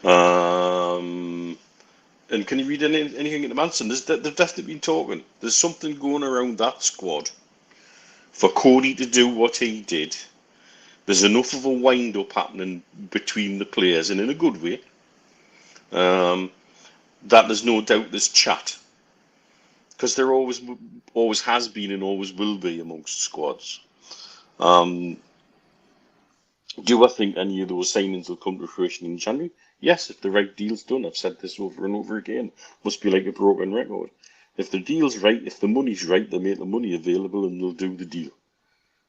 And can you read anything into Manson? They've definitely been talking. There's something going around that squad for Cody to do what he did. There's enough of a wind-up happening between the players, and in a good way, that there's no doubt there's chat. Because there always has been and always will be amongst squads. Do I think any of those signings will come to fruition in January? Yes, if the right deal's done. I've said this over and over again. Must be like a broken record. If the deal's right, if the money's right, they'll make the money available and they'll do the deal.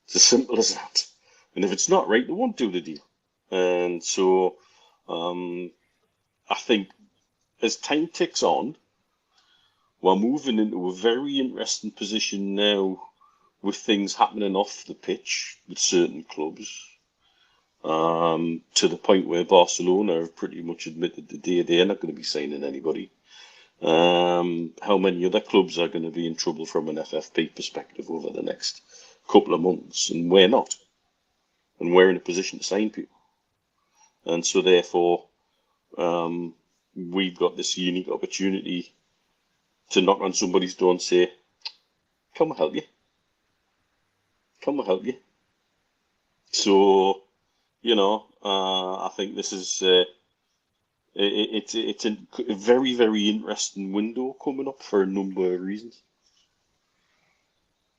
It's as simple as that. And if it's not right, they won't do the deal. And so I think as time ticks on, we're moving into a very interesting position now with things happening off the pitch with certain clubs. To the point where Barcelona have pretty much admitted today they're not going to be signing anybody. How many other clubs are going to be in trouble from an FFP perspective over the next couple of months? And we're not. And we're in a position to sign people. And so therefore, we've got this unique opportunity to knock on somebody's door and say, come we'll help you. Come we'll help you. So, you know, I think this is it's a very, very interesting window coming up for a number of reasons.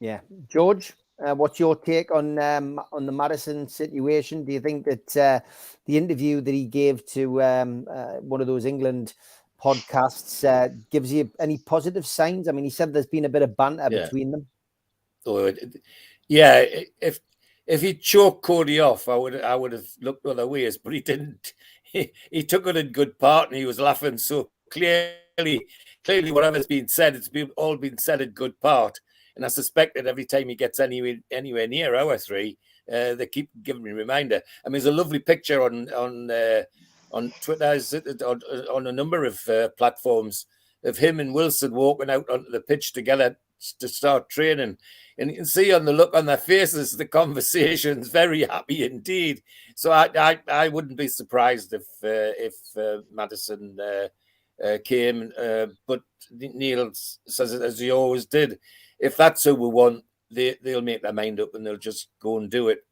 Yeah, George, what's your take on the Maddison situation? Do you think that the interview that he gave to one of those England podcasts gives you any positive signs? I mean, he said there's been a bit of banter between them. Oh, yeah, if he choked Cody off, I would have looked other ways, but he didn't. He took it in good part, and he was laughing. So clearly, whatever's been said, all been said in good part. And I suspect that every time he gets anywhere near our three, they keep giving me a reminder. I mean, there's a lovely picture on Twitter, on a number of platforms, of him and Wilson walking out onto the pitch together to start training. And you can see on the look on their faces, the conversation's very happy indeed. So I wouldn't be surprised if Maddison came. But Neil says it as he always did. If that's who we want, they'll make their mind up and they'll just go and do it,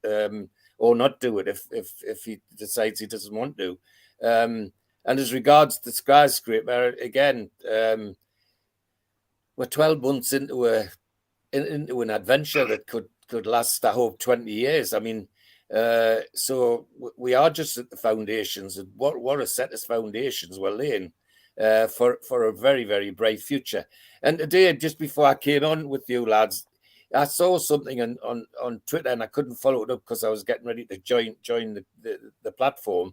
or not do it if he decides he doesn't want to. And as regards the skyscraper, again, we're 12 months into an adventure that could last, I hope, 20 years. I mean, so we are just at the foundations, and what a set of foundations we're laying for a very, very bright future. And today, just before I came on with you lads, I saw something on Twitter, and I couldn't follow it up because I was getting ready to join the platform.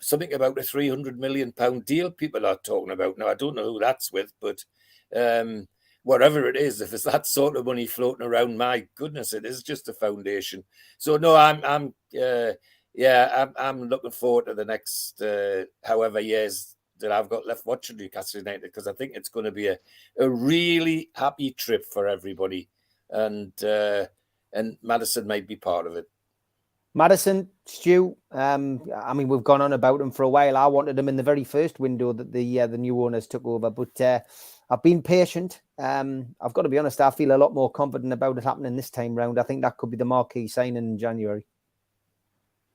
Something about a £300 million deal people are talking about. Now, I don't know who that's with, but whatever it is, if it's that sort of money floating around, my goodness, it is just a foundation. So no, I'm looking forward to the next however years that I've got left watching Newcastle United, because I think it's going to be a really happy trip for everybody, and Maddison might be part of it. Maddison, Stu, I mean, we've gone on about him for a while. I wanted him in the very first window that the new owners took over, but I've been patient. I've got to be honest, I feel a lot more confident about it happening this time round. I think that could be the marquee signing in January.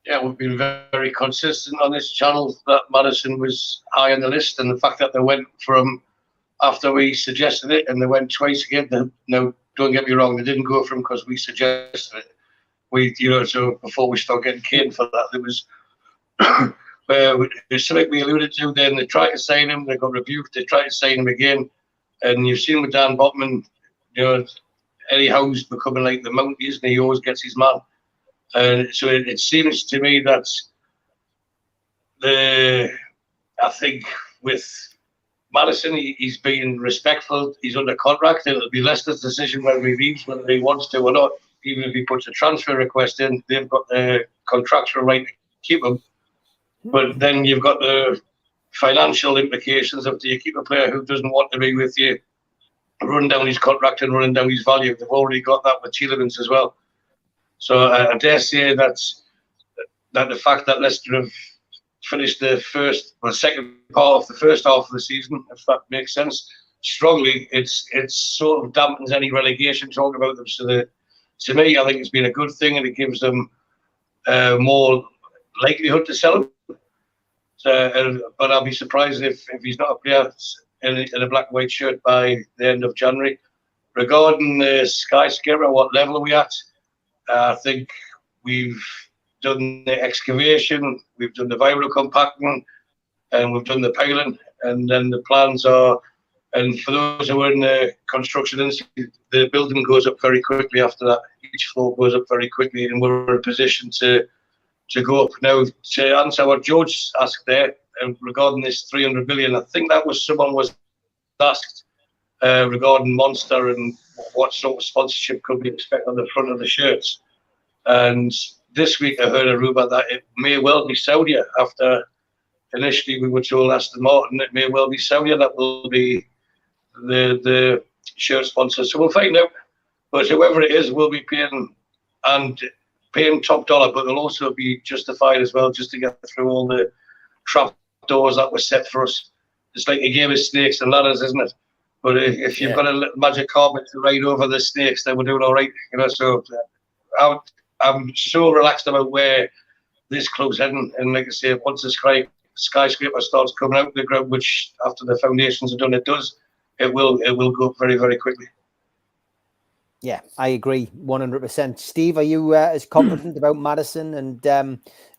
Yeah, we've been very consistent on this channel that Maddison was high on the list, and the fact that they went from after we suggested it, and they went twice again. No, don't get me wrong, they didn't go for him because we suggested it. So before we start getting caned for that, there was something we alluded to. Then they tried to sign him, they got rebuked. They tried to sign him again, and you've seen with Dan Botman, Eddie Howe's becoming like the Mountie, isn't he? He always gets his man. So it seems to me that I think with Maddison, he's being respectful. He's under contract. It'll be Leicester's decision whether he leaves, whether he wants to or not. Even if he puts a transfer request in, they've got the contractual right to keep him. But then you've got the financial implications of, do you keep a player who doesn't want to be with you, running down his contract and running down his value? They've already got that with Tielemans as well. So I dare say that the fact that Leicester have finished the second part of the first half of the season, if that makes sense, strongly, it's sort of dampens any relegation talk about them. So to me, I think it's been a good thing, and it gives them more likelihood to sell him. But I'll be surprised if he's not a player in a black and white shirt by the end of January. Regarding the skyscraper, what level are we at? I think we've done the excavation, we've done the viral compacting, and we've done the piling, and then the plans are. And for those who are in the construction industry, the building goes up very quickly after that. Each floor goes up very quickly, and we're in a position to go up. Now, to answer what George asked there regarding this 300 million, I think that was someone was asked regarding Monster and what sort of sponsorship could we expect on the front of the shirts. And this week I heard a rumour that it may well be Saudi. After initially we were told Aston Martin, it may well be Saudi that will be the shirt sponsor. So we'll find out. But whoever it is will be paying top dollar, but they'll also be justified as well, just to get through all the trap doors that were set for us. It's like a game of snakes and ladders, isn't it? But if you've got a little magic carpet to ride over the snakes, then we're doing all right. So I'm so relaxed about where this club's heading. And like I say, once the skyscraper starts coming out of the ground, which after the foundations are done, it will go up very, very quickly. Yeah, I agree 100%. Steve, are you as confident about Maddison and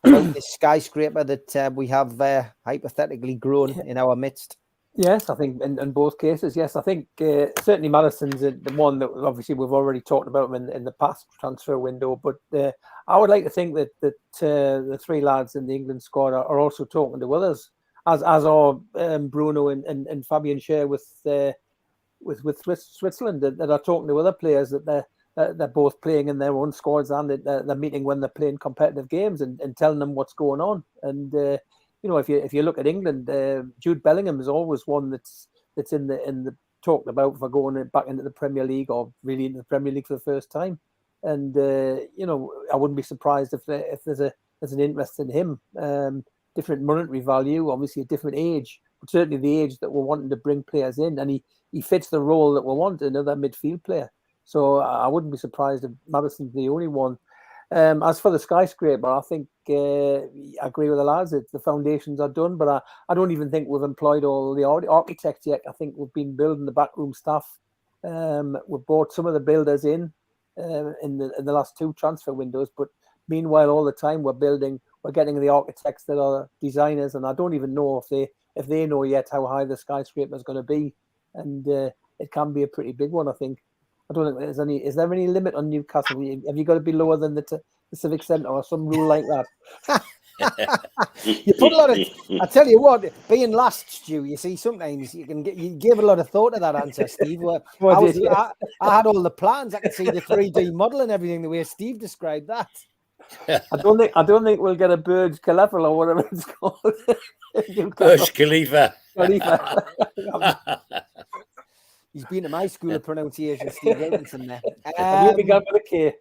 about this skyscraper that we have hypothetically grown in our midst? Yes, I think in both cases, yes. I think certainly Maddison's the one that obviously we've already talked about in the past transfer window. But I would like to think that the three lads in the England squad are also talking to others, as are Bruno and Fabian Schär with Switzerland, that are talking to other players that they're both playing in their own squads, and they're meeting when they're playing competitive games and telling them what's going on. And if you look at England, Jude Bellingham is always one that's in the talked about for going back into the Premier League, or really into the Premier League for the first time. And I wouldn't be surprised if there's an interest in him. Different monetary value, obviously a different age, but certainly the age that we're wanting to bring players in, and he fits the role that we want, another midfield player. So I wouldn't be surprised if Maddison's the only one. As for the skyscraper, I think I agree with the lads. The foundations are done, but I don't even think we've employed all the architects yet. I think we've been building the backroom staff. We've brought some of the builders in the last two transfer windows, but meanwhile, all the time we're getting the architects that are designers, and I don't even know if they know yet how high the skyscraper is going to be, and it can be a pretty big one, I think. I don't think there's any. Is there any limit on Newcastle? Have you got to be lower than the Civic Centre or some rule like that? You put a lot of. I tell you what, being last, Stu, you see, sometimes you give a lot of thought to that answer, Steve. I had all the plans. I could see the 3D model and everything the way Steve described that. I don't think we'll get a Burj Khalifa or whatever it's called. Burj Khalifa. He's been to my school of pronunciation, Steve Wilkinson there. You began with a K.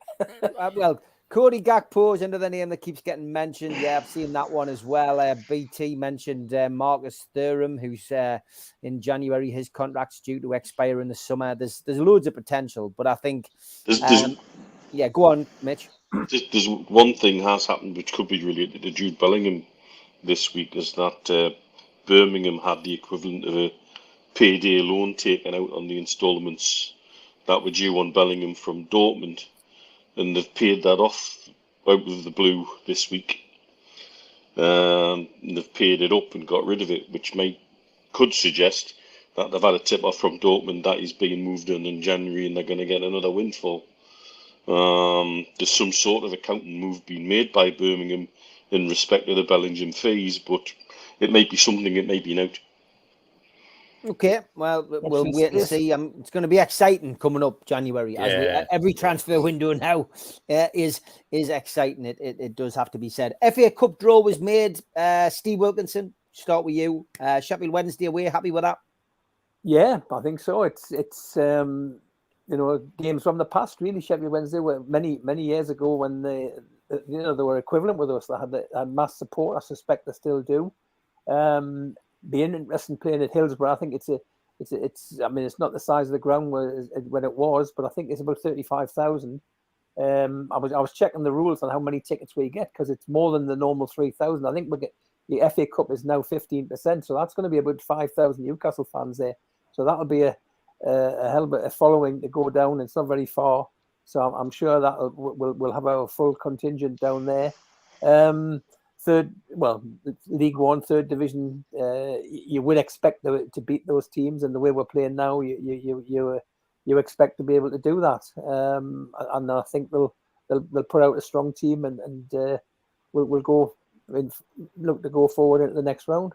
Well, Cody Gakpo is another name that keeps getting mentioned. Yeah, I've seen that one as well. BT mentioned Marcus Thuram, who's in January. His contract's due to expire in the summer. There's loads of potential, but I think, yeah, go on, Mitch. There's one thing has happened which could be related to Jude Bellingham this week, is that Birmingham had the equivalent of a payday loan taken out on the instalments that were due on Bellingham from Dortmund, and they've paid that off out of the blue this week. And they've paid it up and got rid of it, which could suggest that they've had a tip off from Dortmund that he's being moved in January and they're going to get another windfall. There's some sort of accounting move being made by Birmingham in respect to the Bellingham fees, but it may be something, it may be not. Okay, well, we'll wait and see. It's going to be exciting coming up January. As every transfer window now is exciting. It does have to be said. FA Cup draw was made. Steve Wilkinson, start with you. Sheffield Wednesday away. Happy with that? Yeah, I think so. It's games from the past. Really, Sheffield Wednesday were many years ago when they were equivalent with us. They had mass support. I suspect they still do. Be interesting playing at Hillsborough. I think it's not the size of the ground when it was, but I think it's about 35,000. I was checking the rules on how many tickets we get, because it's more than the normal 3,000. I think the FA Cup is now 15%, so that's going to be about 5,000 Newcastle fans there. So that'll be a hell of a following to go down. It's not very far, so I'm sure that we'll have our full contingent down there. League One, third division, you would expect to beat those teams, and the way we're playing now, you expect to be able to do that. And I think they'll put out a strong team, and we'll go look to go forward into the next round.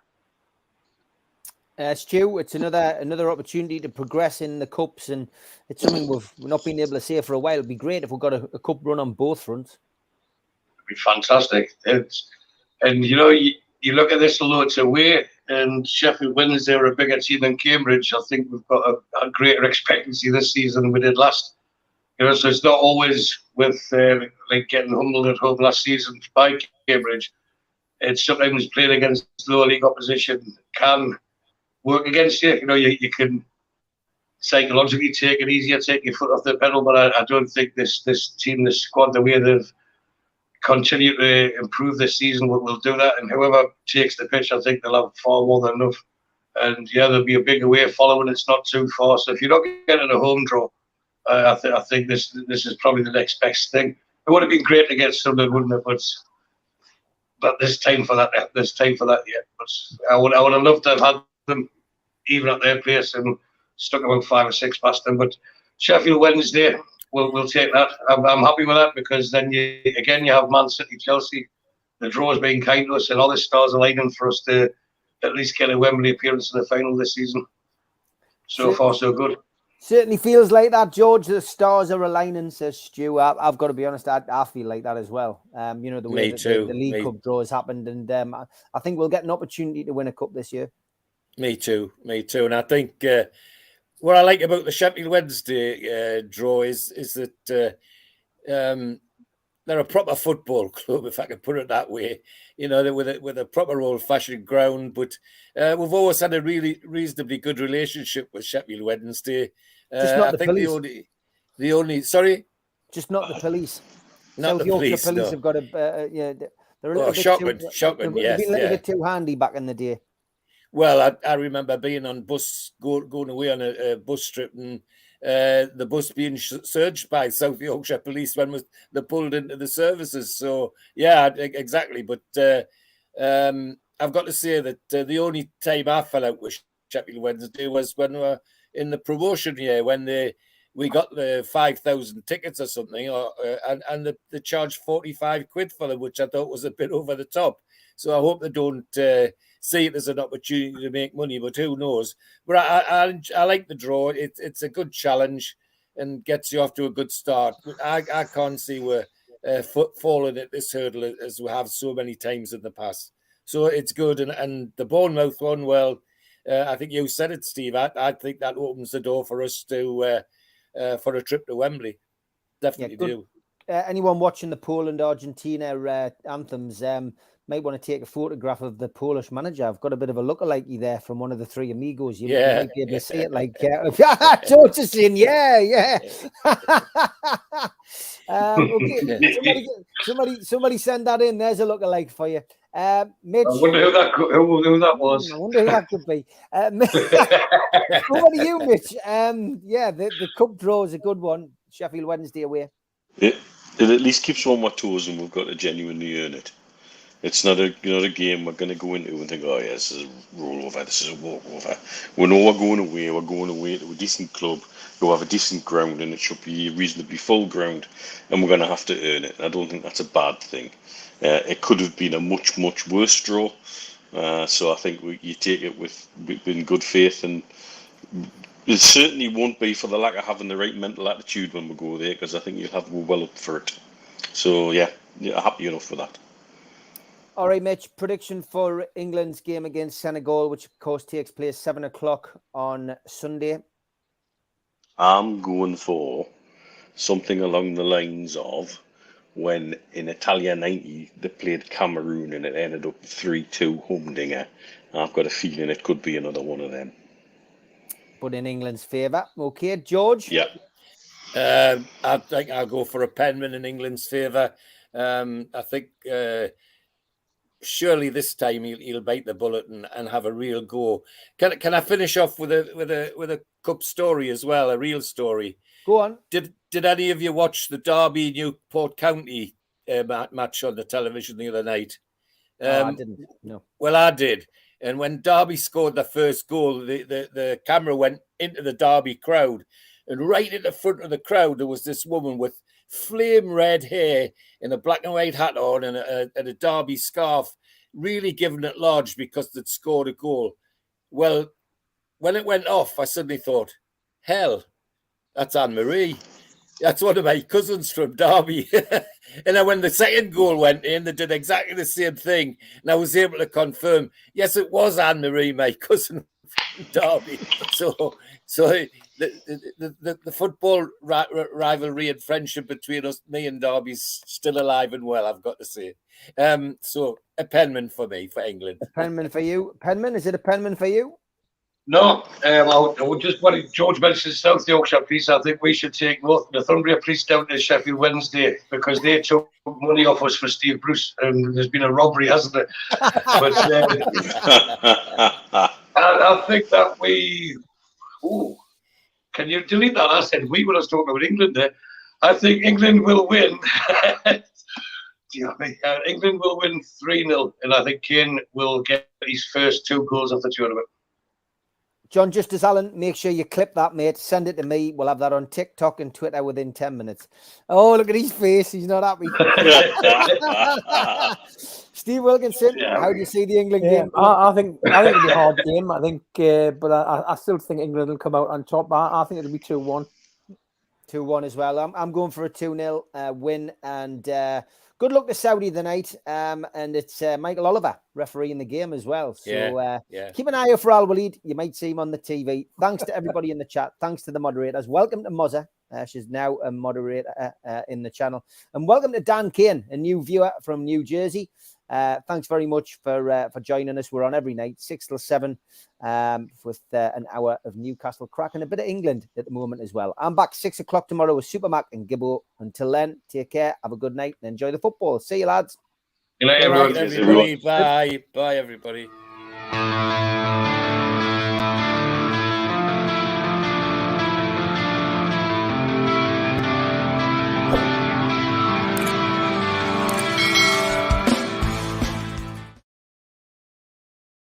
Stu, it's another opportunity to progress in the cups, and it's something we've not been able to say for a while. It'd be great if we got a cup run on both fronts. It'd be fantastic. And you look at this, although it's away, and Sheffield Wednesday are a bigger team than Cambridge. I think we've got a greater expectancy this season than we did last. So it's not always with like getting humbled at home last season by Cambridge. It's sometimes playing against lower league opposition can work against you. You can psychologically take it easier, take your foot off the pedal, but I don't think this team, this squad, the way they've continue to improve this season will do that, and whoever takes the pitch, I think they'll have far more than enough. And there'll be a big away following. It's not too far, so if you're not getting a home draw, I think this is probably the next best thing. It would have been great to get Sunderland, wouldn't it? But there's time for that. There's time for that yet. But I would have loved to have had them even at their place and stuck about 5 or 6 past them. But Sheffield Wednesday, We'll take that. I'm happy with that, because then you have Man City, Chelsea. The draw has been kind to us, and all the stars are lining for us to at least get a Wembley appearance in the final this season. So far, so good. Certainly feels like that, George. The stars are aligning, says Stu. I've got to be honest, I feel like that as well. The way the League Cup draw has happened, and I think we'll get an opportunity to win a cup this year. Me too. And I think what I like about the Sheffield Wednesday draw is that they're a proper football club, if I can put it that way. They're with a proper old-fashioned ground, but we've always had a really reasonably good relationship with Sheffield Wednesday. Just not the police. Sorry? Just not the police. Not the police, the police no. have got they're a little bit shocking, yes. They've been a little bit too handy back in the day. Well, I remember being on bus, going away on a bus trip, and the bus being searched by South Yorkshire Police when they pulled into the services. So, yeah, exactly. But I've got to say that the only time I fell out with Sheffield Wednesday was when we were in the promotion year, when we got the 5,000 tickets or something, and they charged 45 quid for them, which I thought was a bit over the top. So I hope they don't see it as an opportunity to make money, but who knows? But I like the draw. It's a good challenge and gets you off to a good start. But I can't see we're falling at this hurdle as we have so many times in the past. So it's good. And the Bournemouth one, well, I think you said it, Steve. I think that opens the door for us to for a trip to Wembley. Definitely do. anyone watching the Poland-Argentina anthems might want to take a photograph of the Polish manager. I've got a bit of a lookalike there from one of the three amigos. You might be able to see it. Like, George is saying, yeah. Okay, somebody send that in. There's a lookalike for you. Mitch. I wonder who that was. I wonder who that could be. Over to you, Mitch. The cup draw is a good one. Sheffield Wednesday away. It at least keeps one on my toes, and we've got to genuinely earn it. It's not a game we're going to go into and think, oh yeah, this is a rollover, this is a walkover. We know we're going away to a decent club who have a decent ground, and it should be a reasonably full ground, and we're going to have to earn it. I don't think that's a bad thing. It could have been a much, much worse draw, so I think you take it in good faith, and it certainly won't be for the lack of having the right mental attitude when we go there, because I think you'll have to go well up for it. So yeah, happy enough for that. All right, Mitch, prediction for England's game against Senegal, which of course takes place 7 o'clock on Sunday. I'm going for something along the lines of when in Italia 90 they played Cameroon and it ended up 3-2 humdinger. I've got a feeling it could be another one of them. But in England's favour. Okay, George? Yeah. I think I'll go for a penman in England's favour. I think surely this time he'll bite the bullet and have a real go. Can I finish off with a cup story as well, a real story? Go on. Did any of you watch the Derby Newport County match on the television the other night? I didn't. No. Well, I did. And when Derby scored their first goal, the camera went into the Derby crowd, and right at the front of the crowd there was this woman with flame red hair and a black and white hat on and a Derby scarf, really giving it large because they'd scored a goal. Well, when it went off, I suddenly thought, hell, that's Anne-Marie. That's one of my cousins from Derby. And then when the second goal went in, they did exactly the same thing. And I was able to confirm, yes, it was Anne-Marie, my cousin from Derby. So the football rivalry and friendship between me and Derby's still alive and well, I've got to say. So a penman for me, for England. A penman for you. Penman, is it a penman for you? No, I would just want George mentioned South Yorkshire Police. I think we should take Northumbria Police down to Sheffield Wednesday because they took money off us for Steve Bruce, and there's been a robbery, hasn't there? But I think that we. Ooh, can you delete that? I said we when I was talking about England there. I think England will win. England will win 3-0, and I think Kane will get his first 2 goals of the tournament. John Justice Allen, make sure you clip that, mate. Send it to me. We'll have that on TikTok and Twitter within 10 minutes. Oh, look at his face. He's not happy. Steve Wilkinson, how do you see the England game? I think it'll be a hard game. I think, but I still think England will come out on top. I think it'll be 2-1. 2-1 as well. I'm going for a 2-0 win, and good luck to Saudi tonight. And it's Michael Oliver refereeing the game as well. So keep an eye out for Al Walid. You might see him on the TV. Thanks to everybody in the chat. Thanks to the moderators. Welcome to Mozza. She's now a moderator in the channel. And welcome to Dan Kane, a new viewer from New Jersey. Thanks very much for joining us. We're on every night, 6 till 7, with an hour of Newcastle crack and a bit of England at the moment as well. I'm back 6 o'clock tomorrow with Supermac and Gibbo. Until then, take care, have a good night, and enjoy the football. See you, lads. Good night, everyone. Bye. Bye, everybody.